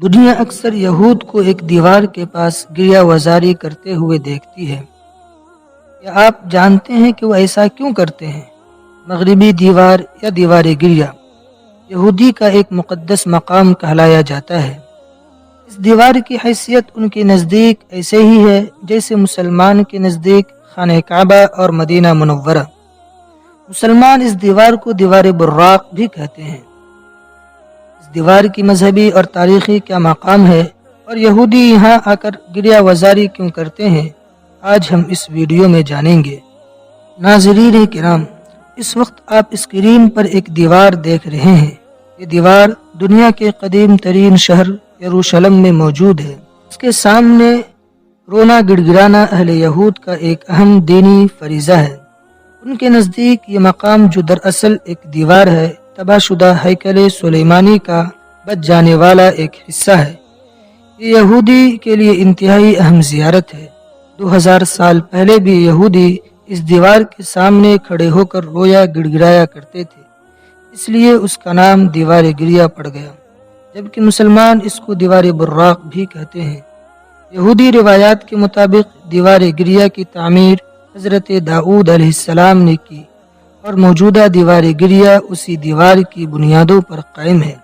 دنیا اکثر یہود کو ایک دیوار کے پاس گریہ وزاری کرتے ہوئے دیکھتی ہے۔ کیا آپ جانتے ہیں کہ وہ ایسا کیوں کرتے ہیں؟ مغربی دیوار یا دیوار گریہ یہودی کا ایک مقدس مقام کہلایا جاتا ہے۔ اس دیوار کی حیثیت ان کے نزدیک ایسے ہی ہے جیسے مسلمان کے نزدیک خانہ کعبہ اور مدینہ منورہ۔ مسلمان اس دیوار کو دیوار براق بھی کہتے ہیں۔ اس دیوار کی مذہبی اور تاریخی کیا مقام ہے اور یہودی یہاں آ کر گریہ وزاری کیوں کرتے ہیں، آج ہم اس ویڈیو میں جانیں گے۔ ناظرین کرام، اس وقت آپ اسکرین پر ایک دیوار دیکھ رہے ہیں۔ یہ دیوار دنیا کے قدیم ترین شہر یروشلم میں موجود ہے۔ اس کے سامنے رونا گڑ گڑانا اہل یہود کا ایک اہم دینی فریضہ ہے۔ ان کے نزدیک یہ مقام جو دراصل ایک دیوار ہے، تباہ شدہ ہیکل سلیمانی کا بچ جانے والا ایک حصہ ہے۔ یہ یہودی کے لیے انتہائی اہم زیارت ہے۔ 2000 سال پہلے بھی یہودی اس دیوار کے سامنے کھڑے ہو کر رویا گڑ گڑایا کرتے تھے، اس لیے اس کا نام دیوار گریہ پڑ گیا، جبکہ مسلمان اس کو دیوار براق بھی کہتے ہیں۔ یہودی روایات کے مطابق دیوار گریہ کی تعمیر حضرت داؤد علیہ السلام نے کی اور موجودہ دیوار گریہ اسی دیوار کی بنیادوں پر قائم ہے،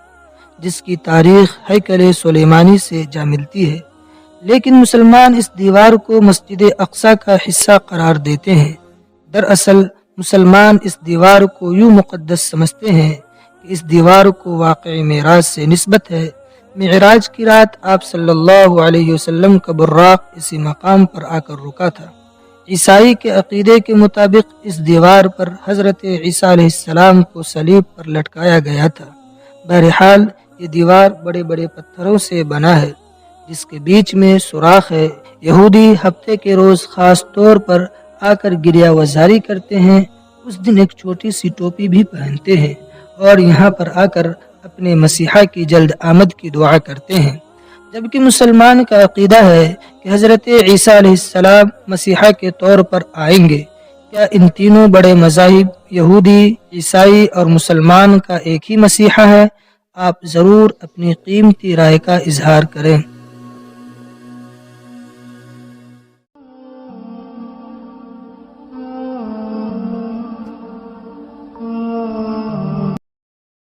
جس کی تاریخ ہیکل سلیمانی سے جا ملتی ہے۔ لیکن مسلمان اس دیوار کو مسجد اقصی کا حصہ قرار دیتے ہیں۔ دراصل مسلمان اس دیوار کو یوں مقدس سمجھتے ہیں کہ اس دیوار کو واقعی معراج سے نسبت ہے۔ معراج کی رات آپ صلی اللہ علیہ وسلم کا براق اسی مقام پر آ کر رکا تھا۔ عیسائی کے عقیدے کے مطابق اس دیوار پر حضرت عیسیٰ علیہ السلام کو صلیب پر لٹکایا گیا تھا۔ بہرحال یہ دیوار بڑے بڑے پتھروں سے بنا ہے جس کے بیچ میں سوراخ ہے۔ یہودی ہفتے کے روز خاص طور پر آ کر گریہ وزاری کرتے ہیں۔ اس دن ایک چھوٹی سی ٹوپی بھی پہنتے ہیں اور یہاں پر آ کر اپنے مسیحا کی جلد آمد کی دعا کرتے ہیں، جبکہ مسلمان کا عقیدہ ہے کہ حضرت عیسیٰ علیہ السلام مسیحا کے طور پر آئیں گے۔ کیا ان تینوں بڑے مذاہب یہودی، عیسائی اور مسلمان کا ایک ہی مسیحا ہے؟ آپ ضرور اپنی قیمتی رائے کا اظہار کریں۔